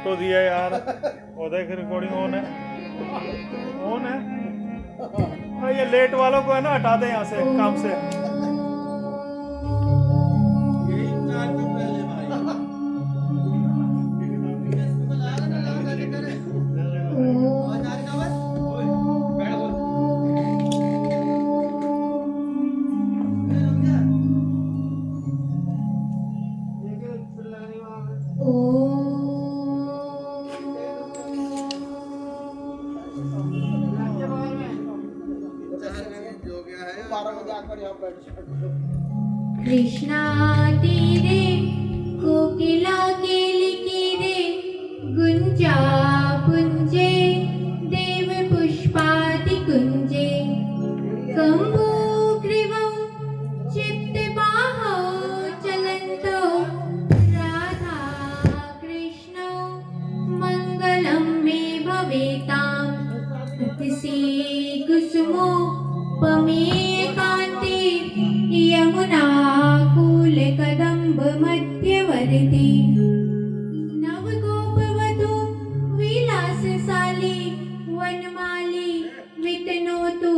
Photo दिया यार। वो देख रिकॉर्डिंग ऑन है, ऑन है। भाई ये लेट वालों को है ना हटा दे यहाँ से काम से। कृष्णा तीरे कोकिला केलिकीरे गुंजा पुंजे देव पुष्पादि कुंजे कम्बुग्रीवौ चित्तबाहौ चलन्तो राधा कृष्णौ मङ्गलं मे भवेताम् अतिशि कुसुमो पमेकान्ते यमुना कूल कदम्ब मध्यवर्ती नवगोपवधू विलासशाली वनमाली वितनोतु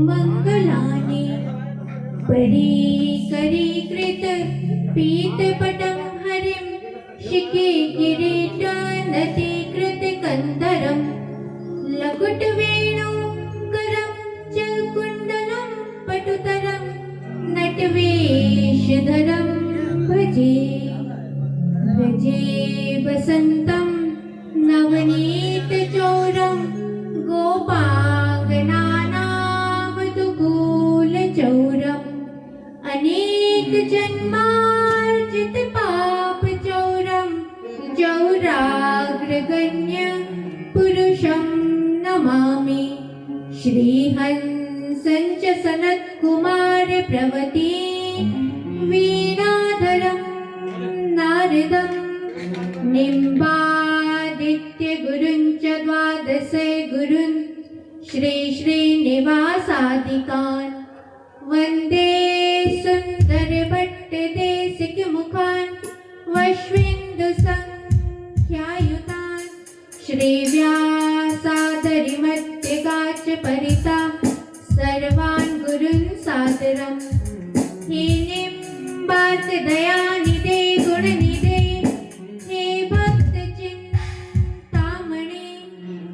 मङ्गलानि परीकरीकृत पीतपटं हरिं शिखे किरीटानतीकृत कन्दरं लकुटवेणु करं च कुण्डलं पटुतरं नटवेशधरं भजे भजे वसन्तं नवनीतचौरं गोपाङ्गनानामधुकूलचौरम् अनेकजन्मार्जितपापचौरं चौराग्रगण्य पुरुषं नमामि श्रीहंसं च सनत्कुमार प्रवती वीणाधरं नारदं निम्बादित्य गुरुं च द्वादश गुरुन् श्री श्रीनिवासादिकान् वन्दे सुन्दर भट्ट देशिक मुखान् वश्विन्दुसङ्ख्यायुतान् श्रीव्यासादरिमध्यगाच परिता सर्वान् गुरुन् सादरम् हे निम्बात दयानिधे गुणनिधे हे भक्तचिन्तामणे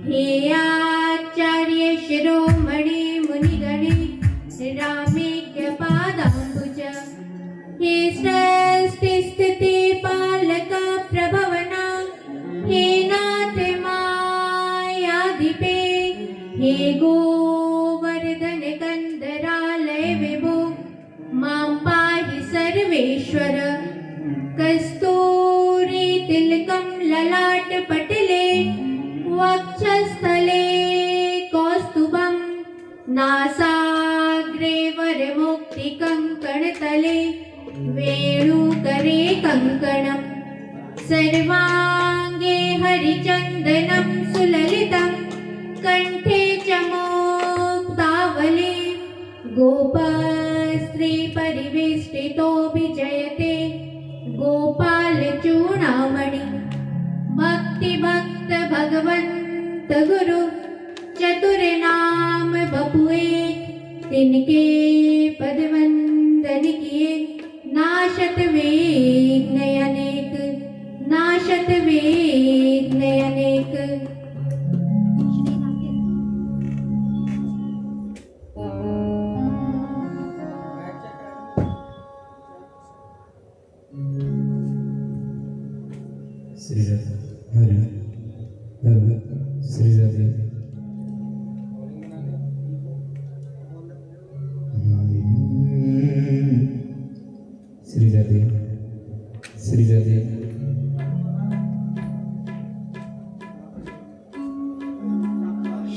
हे आचार्य शिरोमणे मुनिगणे रामेक्यपादाम्बुज हे सृष्टिस्थिति पालक प्रभवना हे नाथ मायाधिपे हे गोवर्धन कंदरालय विभो मां पाहि सर्वेश्वर कस्तूरी तिलकं ललाटपटले वक्षस्थले कौस्तुभं नासाग्रे वरमुक्तिकङ्कणतले वेणुकरे कङ्कणं सर्वाङ्गे हरिचन्दनं सुललितं कण्ठे च मुक्तावली गोपस्त्री परिवेष्टितो विजयते गोपालचूडामणि भक्तिभक्त भगवन्त गुरु चतुर नाम बपुए तिनके पद वंदन किए नाशत विघ्न अनेक नाशत विघ्न अनेक। श्री राधे हरि भगवत श्री राधे श्री राधे श्री राधे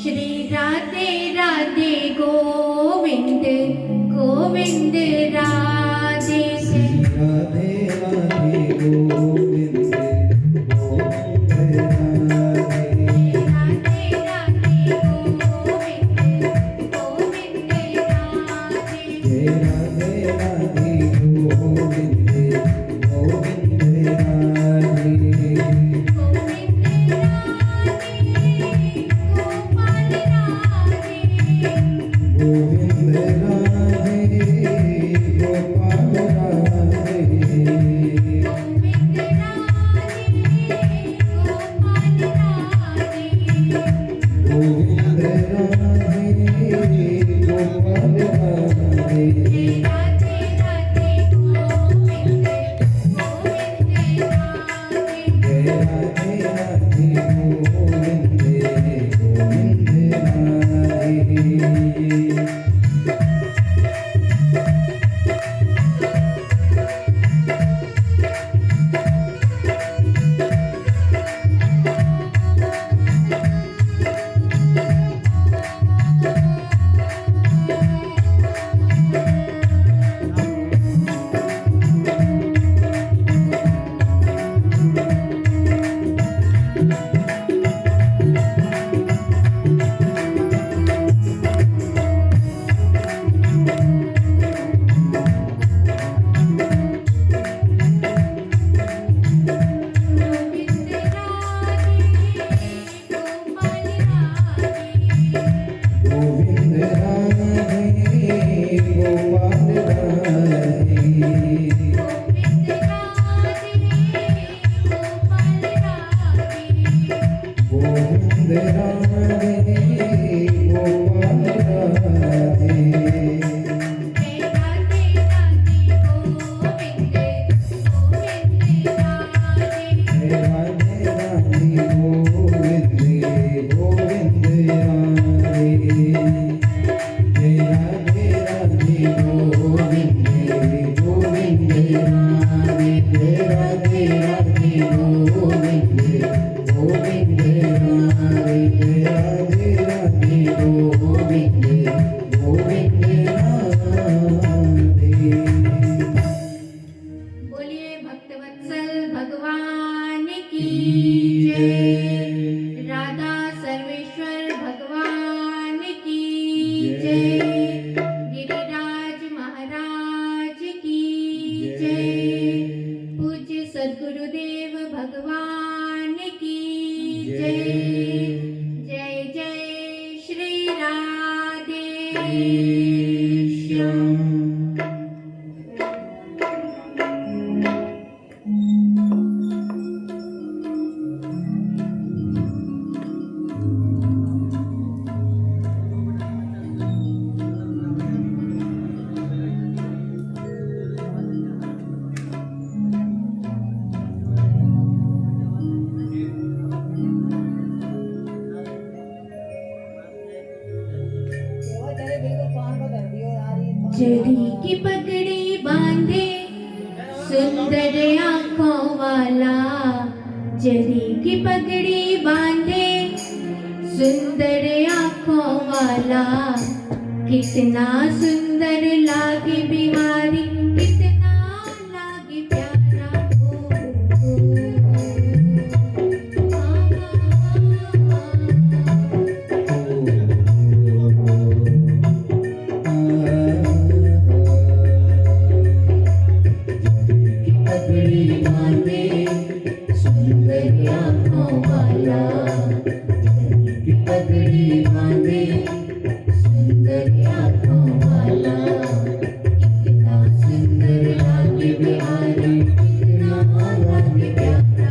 श्री राधे राधे गोविंद गोविंद राधे श्री राधे राधे गोविंद गोविंद राधे राधे गोविंद गोविंद राधे जय राधे राधे गोविंद गोविंद राधे गोविंद जय। गिरिराज महाराज की जय। पूज्य सद्गुरुदेव भगवान की जय। जय जय श्री राधे श्याम। जरी की पगड़ी बांधे सुंदर आंखों वाला, जरी की पगड़ी बांधे सुंदर आंखों वाला, कितना सुंदर लागे बिहारी, कितना लागे प्यारा पगड़ी बांधे सुंदर आँखों वाला, पगड़ी बांधे सुंदर आँखों वाला, कितना सुंदर लागे बिहारी, कितना लागे प्यारा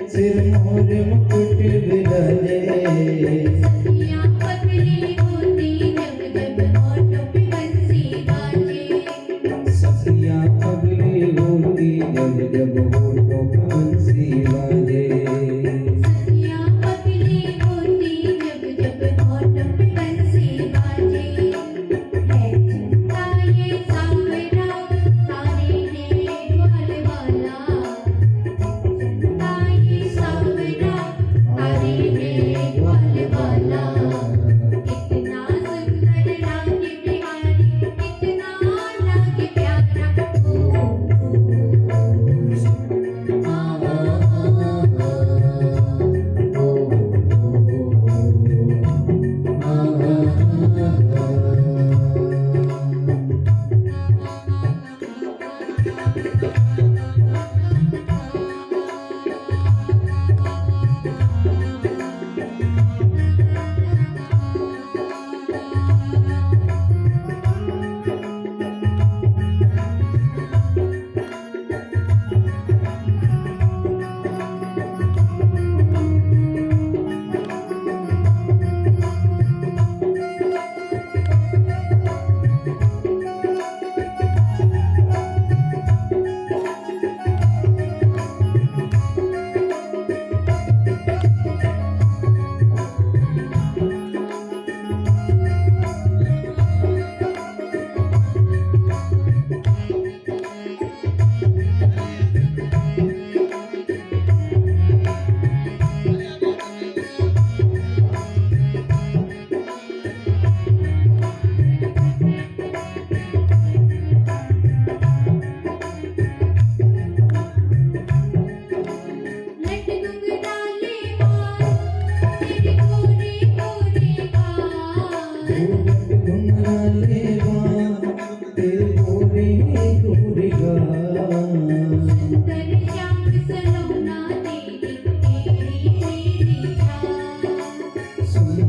सिर मोर मुकुट बिराजे। सखियाँ पगली होती जब जब होठों पे बंसी बाजे। सखियाँ पगली होती जब जब होठों पे बंसी बाजे। सखियाँ पगली होती जब जब होठों पे बंसी बाजे। है चंदा ये सांवरा तारे हैं ग्वाल वाला। चंदा ये सांवरा तारे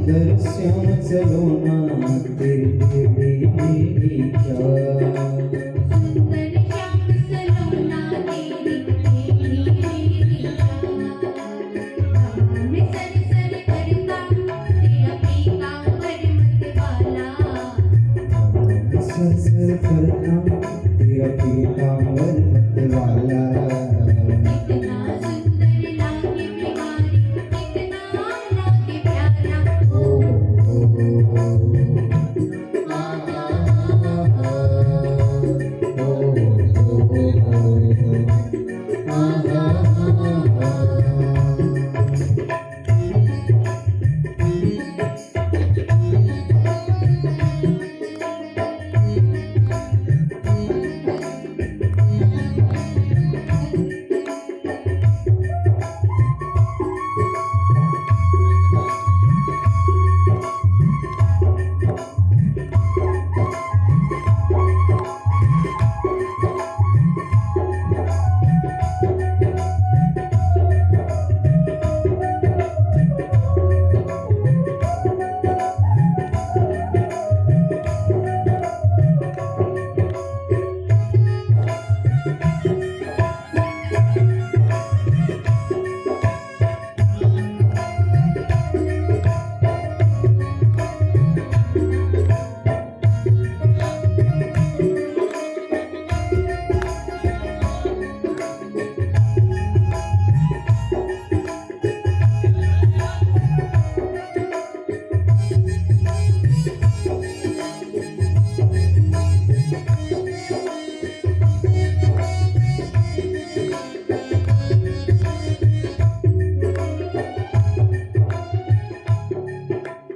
सुंदर श्याम सलोना तेरी बेटी मेरी चाह सुंदर श्याम सलोना तेरी बेटी मेरी चाह में सर सर करता तेरा पीतांबर मतवाला सर सर करता तेरा पीतांबर मतवाला कितना सुंदर लागे बिहारी कितना लागे प्यारा ओ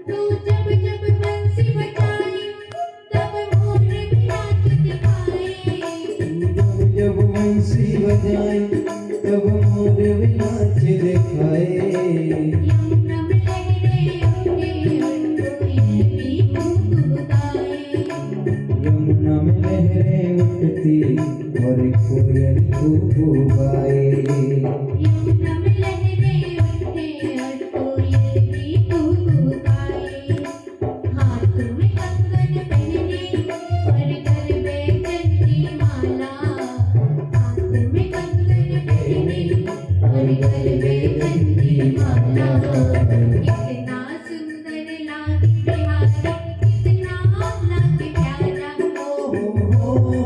तू जब जब बंसी बजाए तब मोर भी नाच दिखाए जब जब बंसी बजाए तब मोर भी नाच दिखाए यमुना में लहरें उठे और कोयल भी कुहुकाए यमुना में लहरें उठती और कोयल कुहुकाए यमुना में लहरें उठे और कोयल भी कुहुकाए हाथ में कंगन पहने और गले में चंदी माला हाथ में कंगन पहने और गले में चंदी माला कितना सुंदर लागे बिहारी कितना लागे प्यारा ओ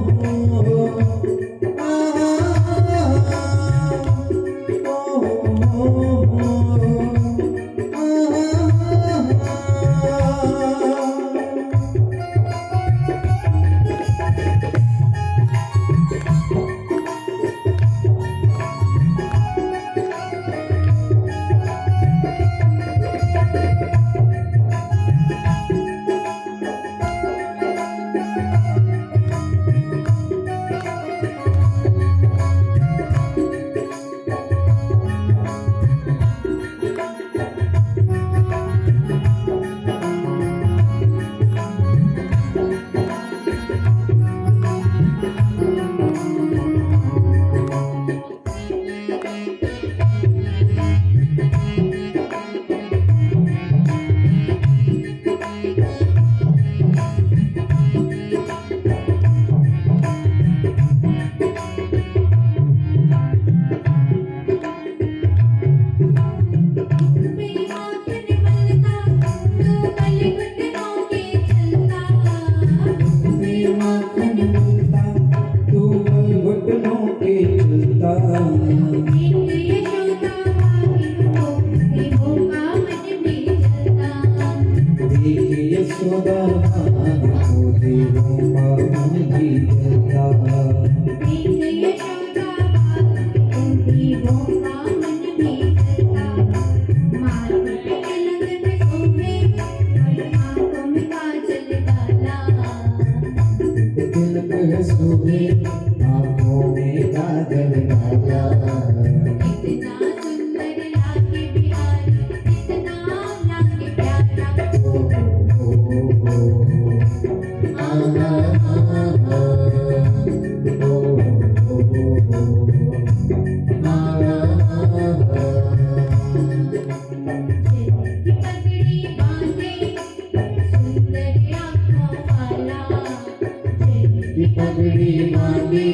पगड़ी मांगे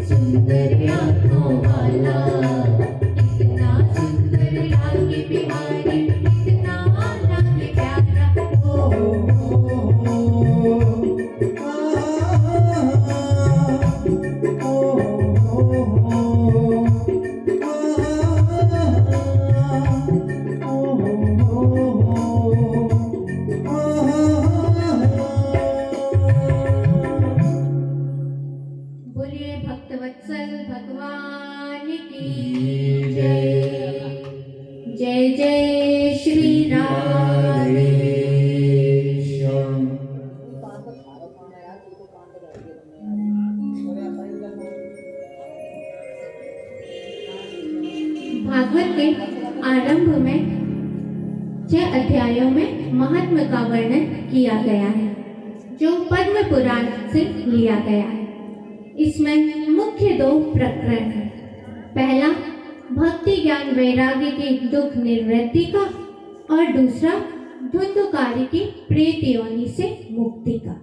सुंदर आँखों वाला, इतना सुंदर लागे बिहारी, इतना लागे प्यारा। ओ बोलिए भक्तवत्सल भगवान की जय। जय जय श्री राधे। भागवत के आरंभ में 6 अध्यायों में महात्मा का वर्णन किया गया है, जो पद्म पुराण से लिया गया है। इसमें मुख्य 2 प्रकरण हैं। पहला भक्ति ज्ञान वैराग्य की दुख निवृत्ति का, और दूसरा धुंधुकारी की प्रेत योनि से मुक्ति का।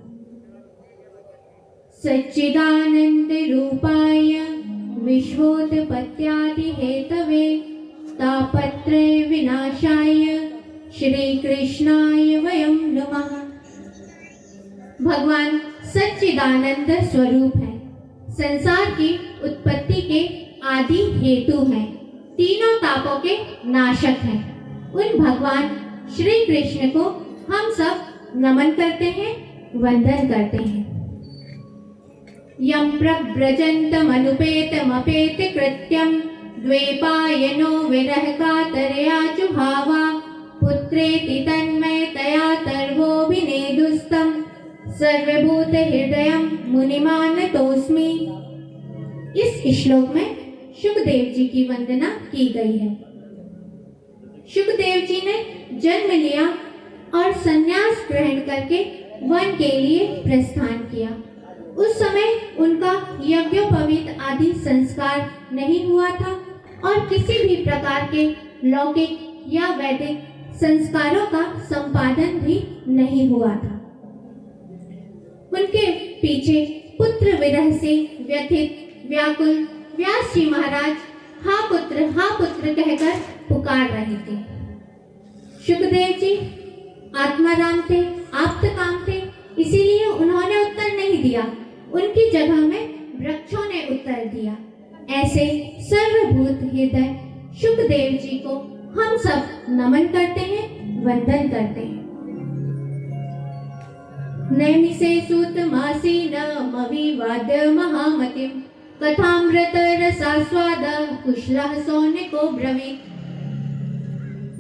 सच्चिदानंद रूपाय विश्वोत्पत्त्यादि हेतवे तापत्रय विनाशाय श्री कृष्णाय वयं नमः। भगवान सच्चिदानंद स्वरूप है, संसार की उत्पत्ति के आदि हेतु हैं, तीनों तापों के नाशक हैं। उन भगवान श्री कृष्ण को हम सब नमन करते हैं, वंदन करते हैं। यं प्रव्रजन्तमनुपेतमपेत कृत्यं द्वैपायनो विरह कातरया जुहावा पुत्रेति तन्मयतया तर्वोऽभिनेदुस्तं सर्वभूत हृदयं मुनिमानतोऽस्मि। इस श्लोक में शुकदेव जी की वंदना की गई है। शुकदेव जी ने जन्म लिया और संन्यास ग्रहण करके वन के लिए प्रस्थान किया। उस समय उनका यज्ञोपवीत आदि संस्कार नहीं हुआ था और किसी भी प्रकार के लौकिक या वैदिक संस्कारों का संपादन भी नहीं हुआ था। उनके पीछे पुत्र विरह से व्यथित व्याकुल व्यास जी महाराज हा पुत्र कहकर पुकार रहे थे। शुकदेव जी आत्माराम थे, आप्तकाम थे, इसीलिए उन्होंने उत्तर नहीं दिया। उनकी जगह में वृक्षों ने उत्तर दिया। ऐसे सर्वभूत हृदय शुकदेव जी को हम सब नमन करते हैं, वंदन करते हैं। नैमिषे सूतमासी नमविवाद महामतिं कथामृत रसास्वाद कुशलः सौनिको ब्रवीत्।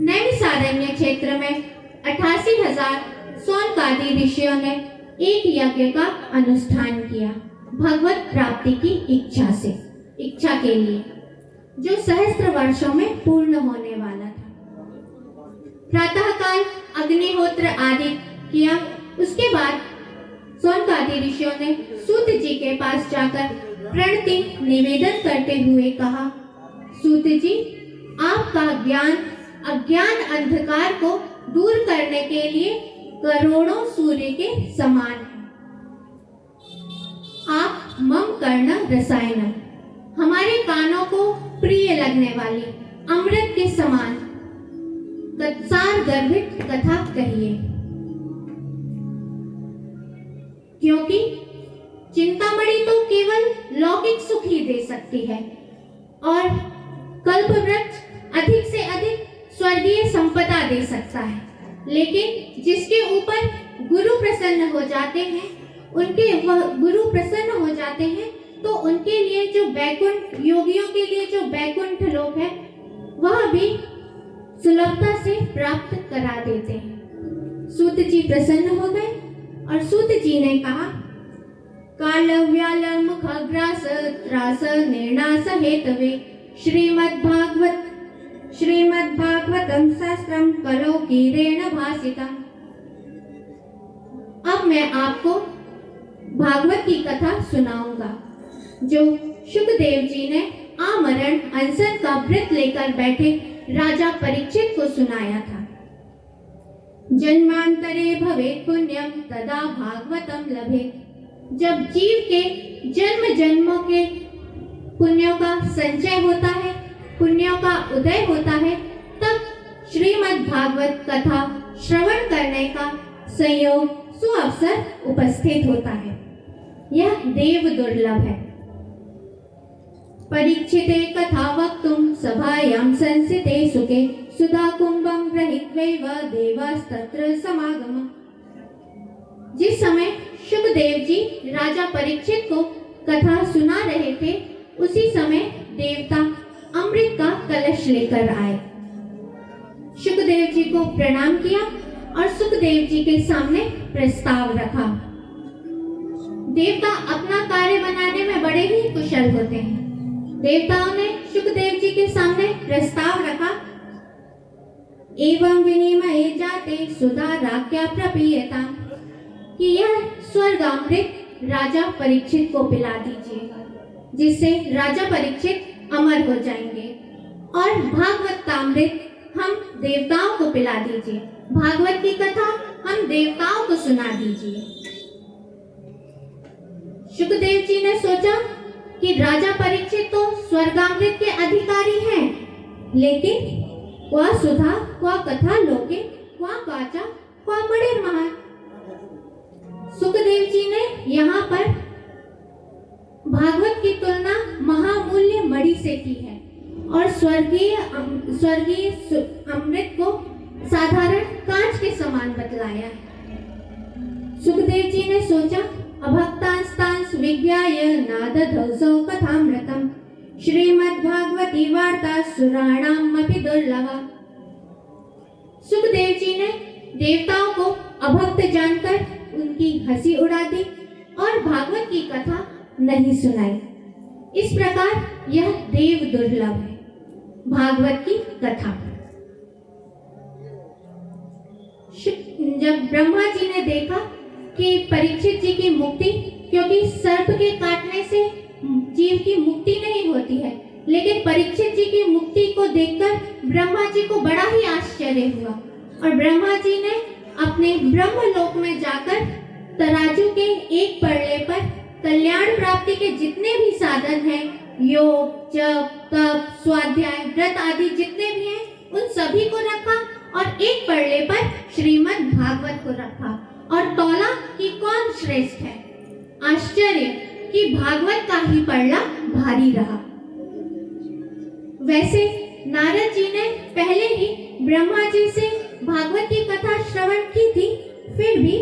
नैमिषारण्य क्षेत्र में 88,000 सौनकादि ऋषियों ने एक यज्ञ का अनुष्ठान किया, भगवत प्राप्ति की इच्छा के लिए, जो सहस्त्र वर्षों में पूर्ण होने वाला था। प्रातःकाल अग्निहोत्र आदि किया। उसके बाद सौनकादि ऋषियों ने सूत जी के पास जाकर प्रणति निवेदन करते हुए कहा, सूत जी, आपका ज्ञान अज्ञान अंधकार को दूर करने के लिए करोड़ों सूर्य के समान है। आप मम कर्ण रसायनम, हमारे कानों को प्रिय लगने वाली अमृत के समान तत्सार गर्भित कथा कहिए, क्योंकि चिंतामणि तो केवल लौकिक सुख ही दे सकती है और कल्पवृक्ष अधिक से अधिक स्वर्गीय संपदा दे सकता है, लेकिन जिसके ऊपर गुरु प्रसन्न हो जाते हैं, तो उनके लिए जो बैकुंठ, योगियों के लिए जो बैकुंठ लोक है, वह भी सुलभता से प्राप्त करा देते हैं। सूत जी प्रसन्न हो गए और सूत जी ने कहा, काल व्याल मुख ग्रास त्रास निर्णास हेतवे श्रीमद्भागवतम शास्त्रम करो कीरेण भासितम। अब मैं आपको भागवत की कथा सुनाऊंगा, जो शुकदेव जी ने आमरण अनशन का व्रत लेकर बैठे राजा परीक्षित को सुनाया था। जन्मांतरे भवेत् पुण्यम तदा भागवतम लभेत्। जब जीव के जन्म जन्मों के पुण्यों का संचय होता है, पुण्यों का उदय होता है, तब श्रीमद् भागवत कथा श्रवण करने का संयोग सुअवसर उपस्थित होता है। यह देव दुर्लभ है। परीक्षिते कथा वक्तुं सभायां संसिते सुखे सुधा कुंभं गृहीत्वैव देवास्तत्र समागम। जिस समय शुकदेव जी राजा परीक्षित को कथा सुना रहे थे, उसी समय देवता अमृत का कलश लेकर आए। शुकदेव जी को प्रणाम किया और सुखदेव जी के सामने प्रस्ताव रखा। देवता अपना कार्य बनाने में बड़े ही कुशल होते हैं। देवताओं ने शुकदेव जी के सामने प्रस्ताव रखा, एवं विनिमये जाते सुधा राज्ञा प्रपीयतां, कि यह स्वर्गामृत राजा परीक्षित को पिला दीजिए, जिससे राजा परीक्षित अमर हो जाएंगे, और भागवतामृत हम देवताओं को पिला दीजिए, भागवत की कथा हम देवताओं को सुना दीजिए। शुकदेव जी ने सोचा कि राजा परीक्षित तो स्वर्गामृत के अधिकारी हैं, लेकिन क्वा सुधा क्वा कथा लोके क्वा वाचा क्वा बड़े महान। सुखदेव जी ने यहाँ पर भागवत की तुलना महामूल्य मणि से की है और स्वर्गीय अमृत को साधारण कांच के समान बतलाया है। सुखदेव जी ने सोचा, अभक्तांस्तांस विज्ञाय नादधौसो कथामृतम् श्रीमद्भागवती वार्ता सुराणाम अपि दुर्लभा। सुखदेव जी ने देवताओं को अभक्त जानकर उनकी हंसी उड़ा दी और भागवत की कथा नहीं सुनाई। इस प्रकार यह देव दुर्लभ है, भागवत की कथा। जब ब्रह्मा जी ने देखा कि परीक्षित जी की मुक्ति, क्योंकि सर्प के काटने से जीव की मुक्ति नहीं होती है, लेकिन परीक्षित जी की मुक्ति को देखकर ब्रह्मा जी को बड़ा ही आश्चर्य हुआ और ब्रह्मा जी ने अपने ब्रह्मलोक में जाकर तराजू के एक पड़ले पर कल्याण प्राप्ति के जितने भी साधन हैं, योग, जप, तप, स्वाध्याय, व्रत आदि जितने भी हैं, उन सभी को रखा और एक पड़ले पर श्रीमद् भागवत को रखा और तौला कि कौन श्रेष्ठ है। आश्चर्य कि भागवत का ही पड़ला भारी रहा। वैसे नारद जी ने पहले ही ब्रह्मा जी से भागवत की कथा श्रवण की थी, फिर भी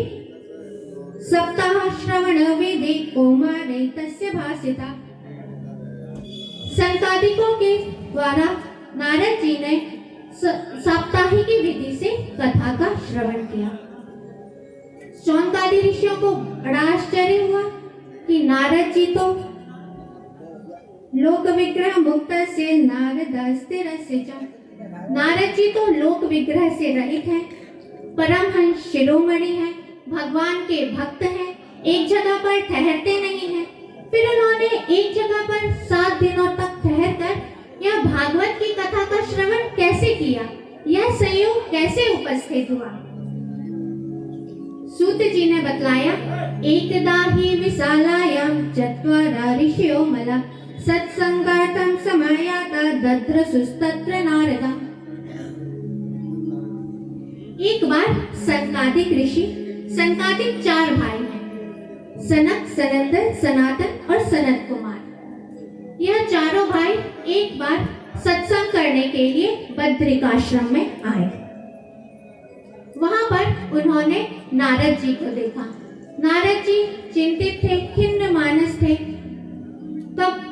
सप्ताह श्रवण वेदे कौमारे तस्य भासिता, संकादिकों के द्वारा नारद जी ने साप्ताहिक विधि से कथा का श्रवण किया। शौनकादि ऋषियों को बड़ा आश्चर्य हुआ कि नारद जी तो लोक विग्रह मुक्त से नारद जी तो लोक विग्रह से रहित हैं, परमहंस शिरोमणि हैं, भगवान के भक्त हैं, एक जगह पर ठहरते नहीं हैं। फिर उन्होंने एक जगह पर 7 दिनों तक ठहरकर यह भागवत की कथा का श्रवण कैसे किया, यह संयोग कैसे उपस्थित हुआ। सूत जी ने बतलाया, एकदा ही विशालायां चत्वारा ऋषियो मला सत्संगार्थं समायाता दद्रसुस्तत्र नारदा। एक बार सनकादिक ऋषि, सनकादिक 4 भाई हैं, सनक, सनंदन, सनातन और सनत कुमार। यह चारों भाई एक बार सत्संग करने के लिए बद्रिकाश्रम में आए। वहां पर उन्होंने नारद जी को देखा। नारद जी चिंतित थे, खिन्न मानस थे। तब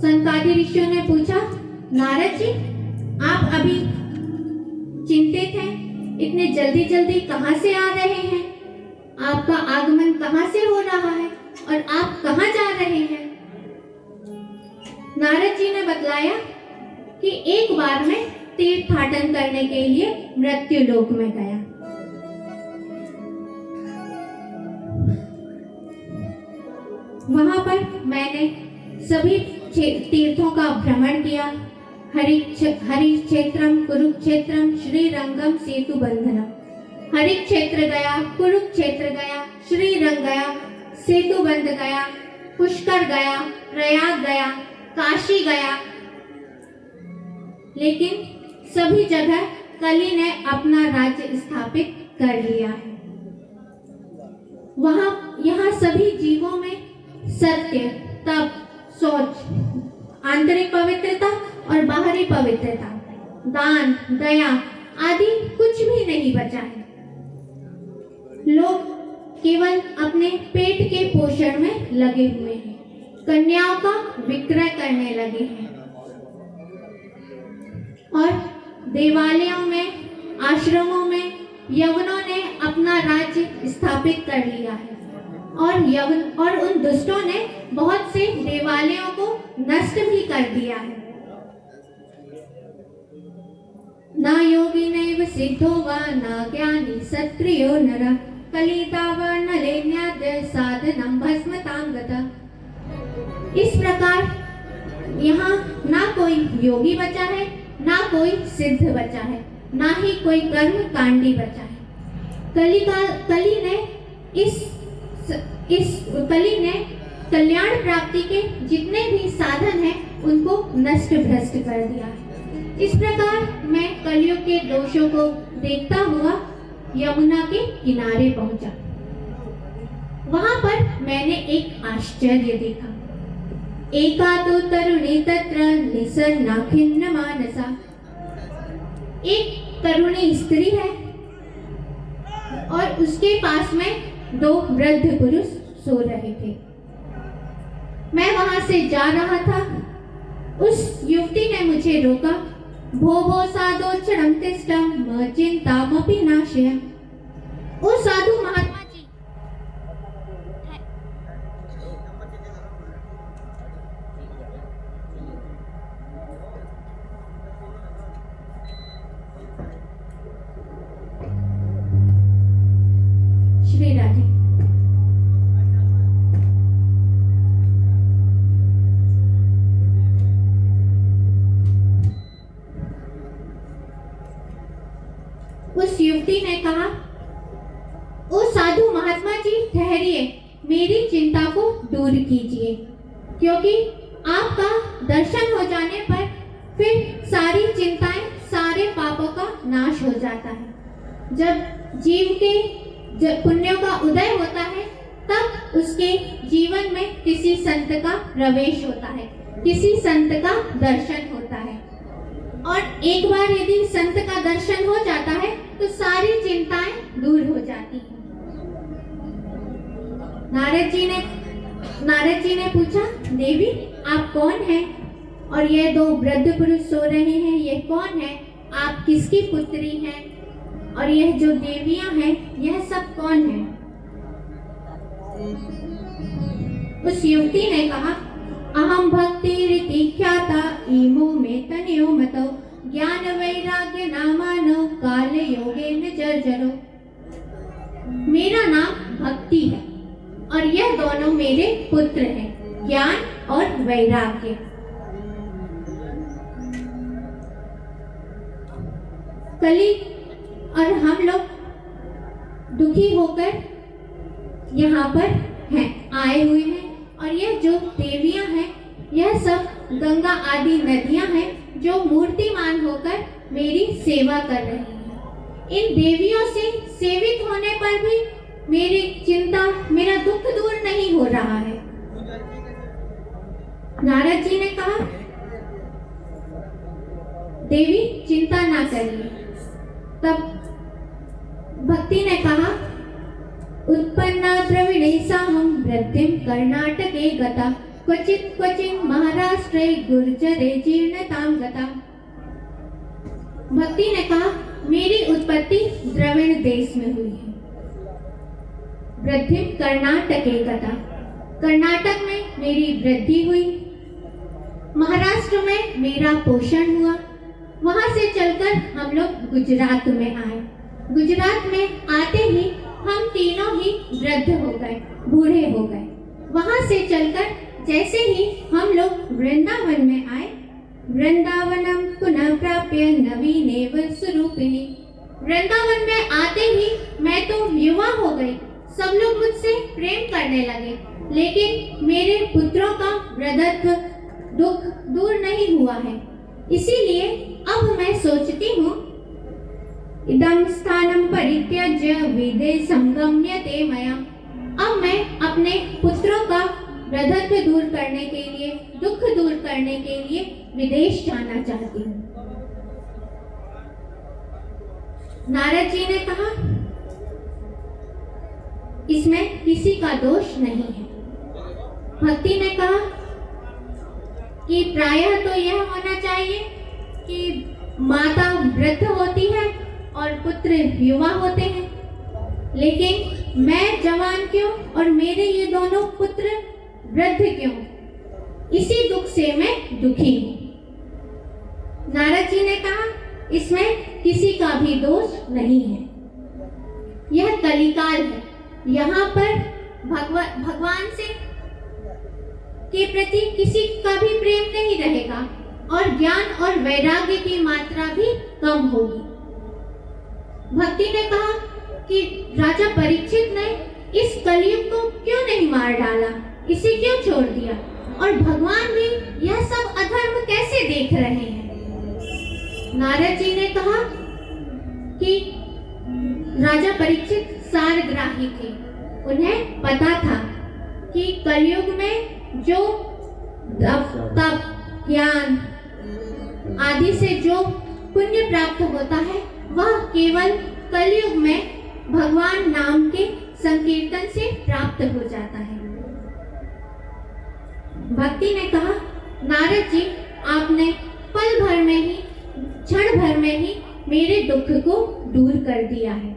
सनकादि ऋषियों ने पूछा, नारद जी आप अभी चिंतित हैं, इतने जल्दी जल्दी कहां से आ रहे हैं? आपका आगमन कहां से हो रहा है और आप कहां जा रहे हैं? नारद जी ने बतलाया कि एक बार मैं तीर्थाटन करने के लिए मृत्यु लोक में गया। वहां पर मैंने सभी तीर्थों का भ्रमण किया। हरि क्षेत्रम, कुरुक्षेत्रम, श्रीरंगम, सेतु बंधनम। हरि क्षेत्र गया, कुरुक्षेत्र गया, श्रीरंग गया, सेतु बंध गया, पुष्कर गया, प्रयाग गया, काशी गया, लेकिन सभी जगह कली ने अपना राज्य स्थापित कर लिया है। यहाँ सभी जीवों में सत्य, तप, शौच, आंतरिक पवित्रता और बाहरी पवित्रता, दान, दया आदि कुछ भी नहीं बचा है। लोग केवल अपने पेट के पोषण में लगे हुए हैं, कन्याओं का विक्रय करने लगे हैं और देवालयों में, आश्रमों में यवनों ने अपना राज्य स्थापित कर लिया है और उन दुष्टों ने बहुत से देवालयों को नष्ट भी कर दिया है। ना योगी नैव सिद्धो वा ना ज्ञानी सत्रियो नरः कलितावा नलेन्याद्य साधनं भस्मतां गतः। इस प्रकार यहाँ ना कोई योगी बचा है, ना कोई सिद्ध बचा है, ना ही कोई कर्म कांडी बचा है। कली ने कल्याण प्राप्ति के जितने भी साधन हैं उनको नष्ट भ्रष्ट कर दिया है। इस प्रकार मैं कलियुग के दोषों को देखता हुआ यमुना के किनारे पहुंचा। वहां पर मैंने एक आश्चर्य देखा। एका तो तरुणी तत्र निसन्ना खिन्न मानसा। एक तरुणी स्त्री है और उसके पास में दो वृद्ध पुरुष सो रहे थे। मैं वहां से जा रहा था। उस युवती ने मुझे रोका। भो भो साधो क्षणं तिष्ठं म चिंतामपि नाशयम्। ओ साधु महात्मा जी, श्री राधे। उस युवती ने कहा, ओ साधु महात्मा जी ठहरिए, मेरी चिंता को दूर कीजिए, क्योंकि आपका दर्शन हो जाने पर फिर सारी चिंताएं, सारे पापों का नाश हो जाता है। जब जीव के पुण्यों का उदय होता है तब उसके जीवन में किसी संत का प्रवेश होता है, किसी संत का दर्शन होता है और एक बार यदि संत का दर्शन हो जाता है तो सारी चिंताएं दूर हो जाती हैं। नारद जी ने पूछा, देवी आप कौन हैं? और ये दो वृद्ध पुरुष सो रहे हैं, ये कौन है? आप किसकी पुत्री हैं? और यह जो देवियां हैं, यह सब कौन है? उस युवती ने कहा, अहम भक्ति रीति ख्याता इमो में तनयो मतो ज्ञान वैराग्य नामानो काल योगेन जर्जरो। मेरा नाम भक्ति है और यह दोनों मेरे पुत्र हैं, ज्ञान और वैराग्य। कली और हम लोग दुखी होकर यहाँ पर हैं, आए हुए हैं और यह जो देवियां हैं, यह सब गंगा आदि नदियां हैं जो मूर्तिमान होकर मेरी सेवा कर रही हैं। इन देवियों से सेवित होने पर भी मेरी चिंता, मेरा दुख दूर नहीं हो रहा है। नारद जी ने कहा, देवी चिंता ना करिए। तब भक्ति ने कहा, उत्पन्ना द्रविणेशाहं वृद्धिं कर्णाटके गता क्वचित् क्वचिन् महाराष्ट्रे गुर्जरे जीर्णतां गता। भक्ति ने कहा, मेरी उत्पत्ति द्रविण देश में हुई है। वृद्धिं कर्णाटके गता, कर्नाटक में मेरी वृद्धि हुई। महाराष्ट्र में मेरा पोषण हुआ। वहां से चलकर हम लोग गुजरात में आए। गुजरात में आते ही हम तीनों ही वृद्ध हो गए, बूढ़े हो गए। वहां से चलकर जैसे ही हम लोग वृंदावन में आए, वृंदावनम पुनः प्राप्य नवीनेव स्वरूपिणी। वृंदावन में आते ही मैं तो युवा हो गई, सब लोग मुझसे प्रेम करने लगे, लेकिन मेरे पुत्रों का वृद्धत्व दुख दूर नहीं हुआ है। इसीलिए अब मैं सोचती हूँ, इदं स्थानं परित्यज्य विदेशं गम्यते मया। अब मैं अपने पुत्रों का वृद्धत्व दूर करने के लिए, दुख दूर करने के लिए विदेश जाना चाहती हूँ। नारद जी ने कहा, इसमें किसी का दोष नहीं है। भक्ति ने कहा कि प्रायः तो यह होना चाहिए कि माता वृद्ध होती है और पुत्र युवा होते हैं, लेकिन मैं जवान क्यों और मेरे ये दोनों पुत्र वृद्ध क्यों? इसी दुख से मैं दुखी हूँ। नारद जी ने कहा, इसमें किसी का भी दोष नहीं है। यह कलिकाल है। यहाँ पर भगवान से के प्रति किसी का भी प्रेम नहीं रहेगा और ज्ञान और वैराग्य की मात्रा भी कम होगी। भक्ति ने कहा कि राजा परीक्षित ने इस कलयुग को क्यों नहीं मार डाला, इसे क्यों छोड़ दिया, और भगवान भी यह सब अधर्म कैसे देख रहे हैं? नारद जी ने कहा कि राजा परीक्षित सारग्राही थे। उन्हें पता था कि कलयुग में जो तप, ज्ञान आदि से जो पुण्य प्राप्त होता है, वह केवल कलयुग में भगवान नाम के संकीर्तन से प्राप्त हो जाता है। भक्ति ने कहा, नारद जी, आपने पल भर में ही, क्षण भर में ही मेरे दुख को दूर कर दिया है,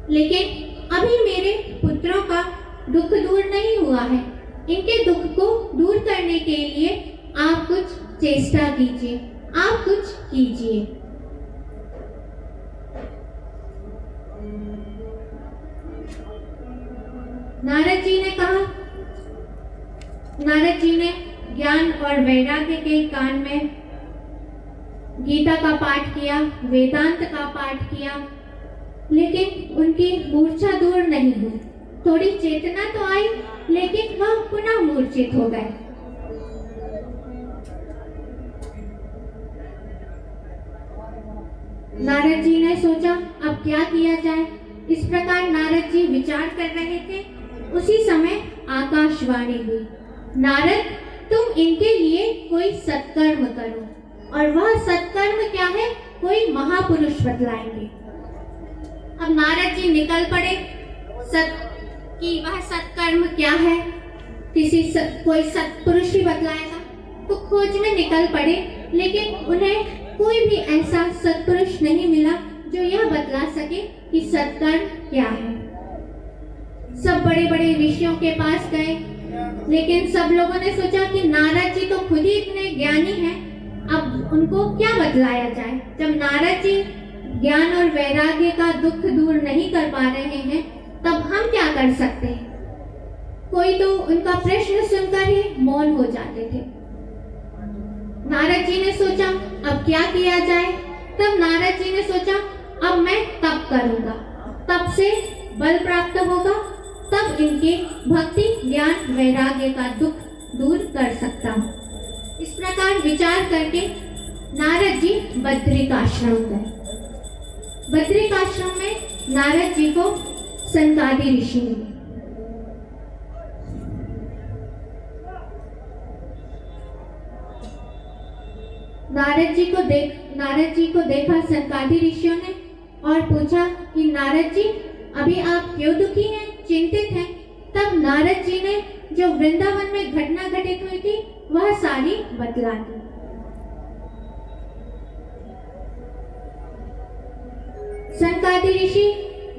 लेकिन अभी मेरे पुत्रों का दुख दूर नहीं हुआ है। इनके दुख को दूर करने के लिए आप कुछ चेष्टा कीजिए, आप कुछ कीजिए। नारद जी ने कहा, नारद जी ने ज्ञान और वैराग्य के कान में गीता का पाठ किया, वेदांत का पाठ किया, लेकिन उनकी मूर्छा दूर नहीं हुई। थोड़ी चेतना तो आई, लेकिन वह पुनः मूर्छित हो गए। नारद जी ने सोचा, अब क्या किया जाए। इस प्रकार नारद जी विचार कर रहे थे। उसी समय आकाशवाणी हुई, नारद, तुम इनके लिए कोई सत्कर्म करो। और वह सत्कर्म क्या है, कोई महापुरुष बतलाएंगे। अब नारद जी निकल पड़े कि वह सत्कर्म क्या है, कोई सत्पुरुष ही बतलाएगा। तो खोज में निकल पड़े, लेकिन उन्हें कोई भी ऐसा सत्पुरुष नहीं मिला जो यह बतला सके कि सत्कर्म क्या है। सब बड़े बड़े ऋषियों के पास गए, लेकिन सब लोगों ने सोचा कि नारद जी तो खुद ही इतने ज्ञानी हैं, अब उनको क्या बतलाया जाए। जब नारद जी ज्ञान और वैराग्य का दुख दूर नहीं कर पा रहे हैं, तब हम क्या कर सकते हैं? कोई तो उनका प्रश्न सुनकर ही मौन हो जाते थे। नारद जी ने सोचा, अब क्या किया जाए। तब नारद जी ने सोचा, अब मैं तप करूंगा, तप से बल प्राप्त होगा, तब इनके भक्ति, ज्ञान, वैराग्य का दुख दूर कर सकता हूँ। इस प्रकार विचार करके नारद जी बद्रिकाश्रम गए। बद्रिकाश्रम में नारद जी को सनकादि ऋषि मिले। नारद जी को देखा सनकादि ऋषियों ने और पूछा कि नारद जी, अभी आप क्यों दुखी हैं, चिंतित हैं? तब नारद जी ने जो वृंदावन में घटना घटित हुई थी वह सारी बतला दी। सनकादि ऋषि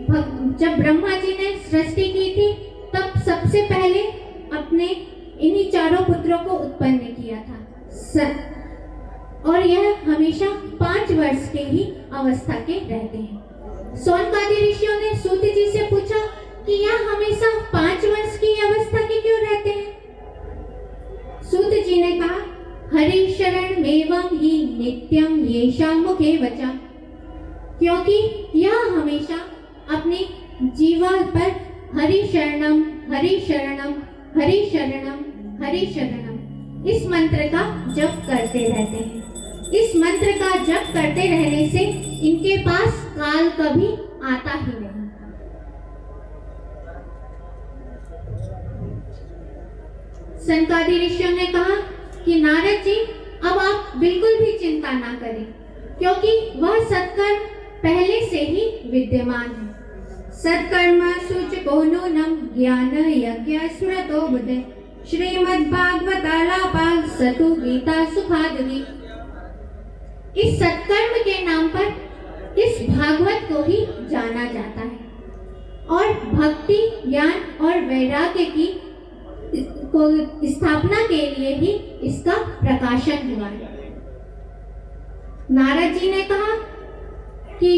जब ब्रह्मा जी ने सृष्टि की थी, तब सबसे पहले अपने इन्हीं चारों पुत्रों को उत्पन्न किया था, और यह हमेशा 5 वर्ष के ही अवस्था के रहते हैं। सनकादि ऋषियों ने सूत जी से पूछा कि यह हमेशा 5 वर्ष की अवस्था के क्यों रहते हैं? सूत जी ने कहा, हरि शरण मेवं ही नित्यम येषां मुखे वचा, क्योंकि यह हमेशा अपनी जीवा पर हरि शरणम हरि शरणम हरि शरणम हरि शरणम इस मंत्र का जप करते रहते हैं। इस मंत्र का जप करते रहने से इनके पास काल कभी आता ही नहीं। सनकादि ऋषियों ने कहा कि नारद जी अब आप बिल्कुल भी चिंता ना करें, क्योंकि वह सत्कर्म पहले से ही विद्यमान है। सत्कर्म सूचको नूनम ज्ञान यज्ञ स्मृतो बुद्धे श्रीमद्भागवतालापा सतु गीता सुखादि। इस सत्कर्म के नाम पर इस भागवत को ही जाना जाता है और भक्ति ज्ञान और वैराग्य की को स्थापना के लिए ही इसका प्रकाशन हुआ है। नारद जी ने कहा कि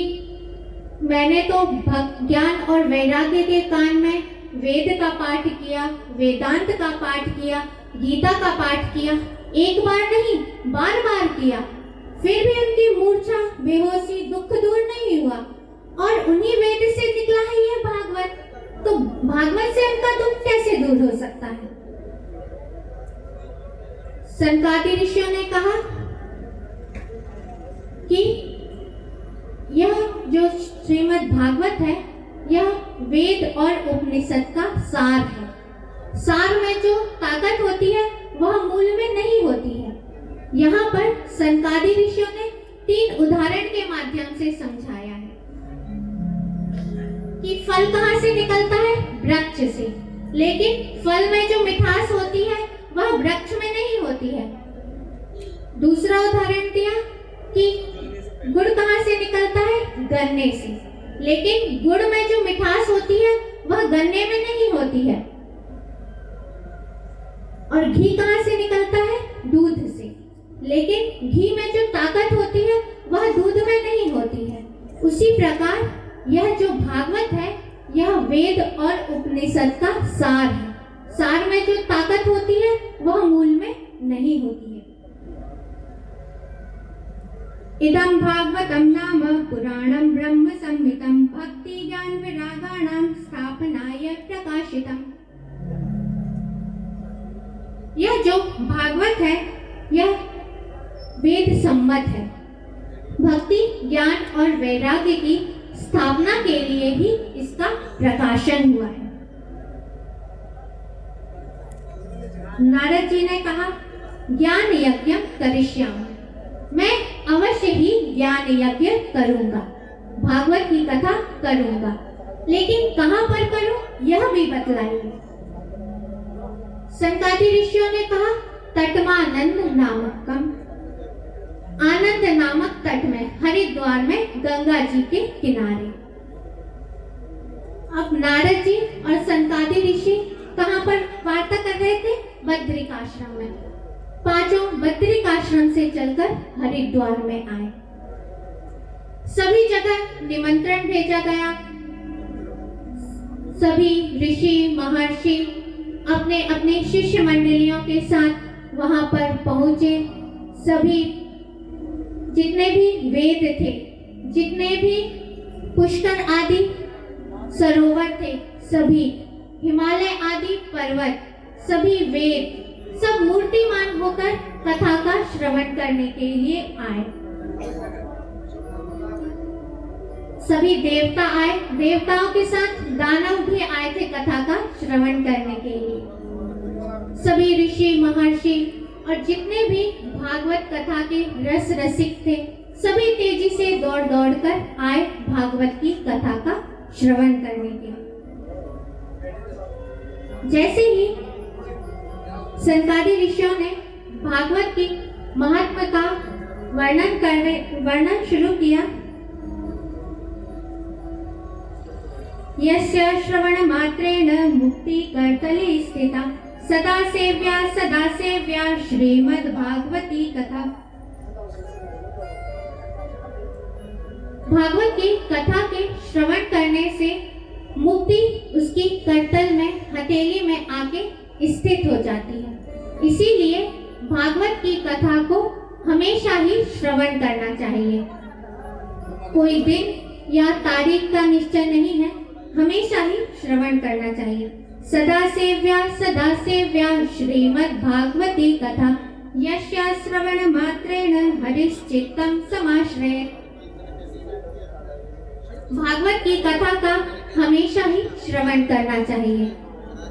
मैंने तो ज्ञान और वैराग्य के कान में वेद का पाठ किया, वेदांत का पाठ किया, गीता का पाठ किया, एक बार नहीं बार बार किया, फिर भी उनकी मूर्छा बेहोशी दुख दूर नहीं हुआ और उन्हीं वेद से निकला है यह भागवत, तो भागवत से उनका दुख कैसे दूर हो सकता है। सनकादि ऋषियों ने कहा कि यह जो श्रीमद् भागवत है यह वेद और उपनिषद का सार है। सार में जो ताकत होती है वह मूल में नहीं होती है। यहाँ पर सनकादि ऋषियों ने 3 उदाहरण के माध्यम से समझाया है कि फल कहाँ से निकलता है, वृक्ष से, लेकिन फल में जो मिठास होती है वह वृक्ष में नहीं होती है। दूसरा उदाहरण दिया कि गुड़ कहाँ से निकलता है, गन्ने से, लेकिन गुड़ में जो मिठास होती है वह गन्ने में नहीं होती है। और घी कहाँ से निकलता है, दूध से, लेकिन घी में जो ताकत होती है वह दूध में नहीं होती है। उसी प्रकार यह जो भागवत है यह वेद और उपनिषद का सार है। सार में जो ताकत होती है वह मूल में नहीं होती है। इदं भागवतं नाम पुराणं ब्रह्म संहितं भक्ति ज्ञान विरागाणां स्थापनाय प्रकाशितम्। यह जो भागवत है यह वेद सम्मत है, भक्ति ज्ञान और वैराग्य की स्थापना के लिए ही इसका प्रकाशन हुआ है। नारद जी ने कहा ज्ञान यज्ञ करिष्यामि, मैं अवश्य ही ज्ञान यज्ञ करूंगा, भागवत की कथा करूंगा, लेकिन कहां पर करूं यह भी बतलाइए। सनकादि ऋषियों ने कहा तटमानंद नामकम, आनंद नामक तट में, हरिद्वार में गंगा जी के किनारे। अब नारद जी और सनकादि ऋषि कहां पर वार्ता कर रहे थे, बद्रिकाश्रम में। पांचों बद्रिकाश्रम से चलकर हरिद्वार में आए। सभी जगह निमंत्रण भेजा गया। सभी ऋषि महर्षि अपने अपने शिष्य मंडलियों के साथ वहां पर पहुंचे। सभी जितने भी वेद थे, जितने भी पुष्कर आदि सरोवर थे, सभी हिमालय आदि पर्वत, सभी वेद सब मूर्तिमान होकर कथा का श्रवण करने के लिए आए। सभी देवता आए, देवताओं के साथ दानव भी आए थे कथा का श्रवण करने के लिए। सभी ऋषि महर्षि और जितने भी भागवत कथा के रस रसिक थे सभी तेजी से दौड़ दौड़ कर आए भागवत की कथा का श्रवण करने के लिए। जैसे ही सनकादि ऋषियों ने भागवत की महात्मा का वर्णन शुरू किया। यस्य श्रवण मात्रेण मुक्ति करतले स्थिता सदा सेव्या श्रीमद् भागवती कथा। भागवत की कथा के श्रवण करने से मुक्ति उसकी करतल में, हथेली में आके स्थित हो जाती है। इसीलिए भागवत की कथा को हमेशा ही श्रवण करना चाहिए। कोई दिन या तारीख का निश्चय नहीं है, हमेशा ही श्रवण करना चाहिए। सदा सेव्या श्रीमद् भागवती कथा यस्या श्रवण मात्रेण हरिश्चित्तं समाश्रयेत्। भागवत की कथा का हमेशा ही श्रवण करना चाहिए।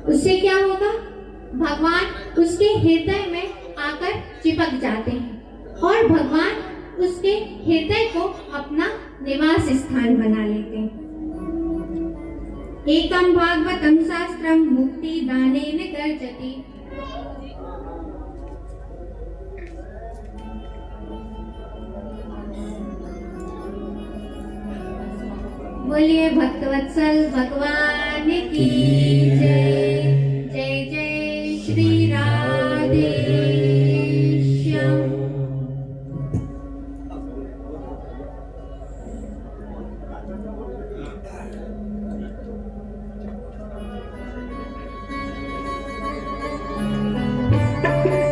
उससे क्या होगा? भगवान उसके हृदय में आकर चिपक जाते हैं और भगवान उसके हृदय को अपना निवास स्थान बना लेते हैं। एकम भागवतम शास्त्रम मुक्ति दानेन गर्जति। बोलिए भक्तवत्सल भगवान की